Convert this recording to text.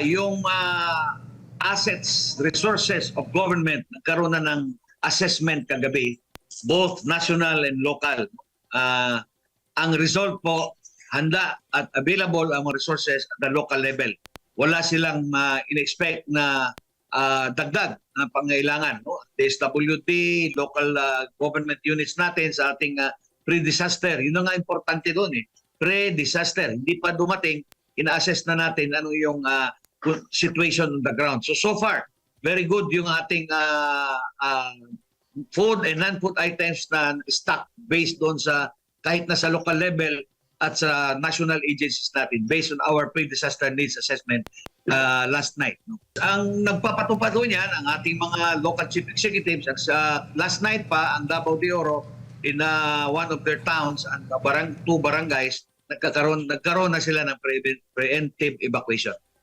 Yung assets, resources of government, nagkaroon na ng assessment kagabi, both national and local. Ang result po, handa at available ang mga resources at the local level. Wala silang in-expect na dagdag na pangailangan. No? DSWD, local government units natin sa ating pre-disaster. Yun ang nga importante doon eh. Pre-disaster. Hindi pa dumating, ina-assess na natin ano yung situation on the ground. So far, very good yung ating food and non-food items na stock based doon sa kahit na sa local level at sa national agencies natin based on our pre-disaster needs assessment last night. No? Ang nagpapatupad doon yan, ang ating mga local chief executives at last night pa, ang Davao de Oro in one of their towns and two barangays, nagkaroon na sila ng preemptive evacuation.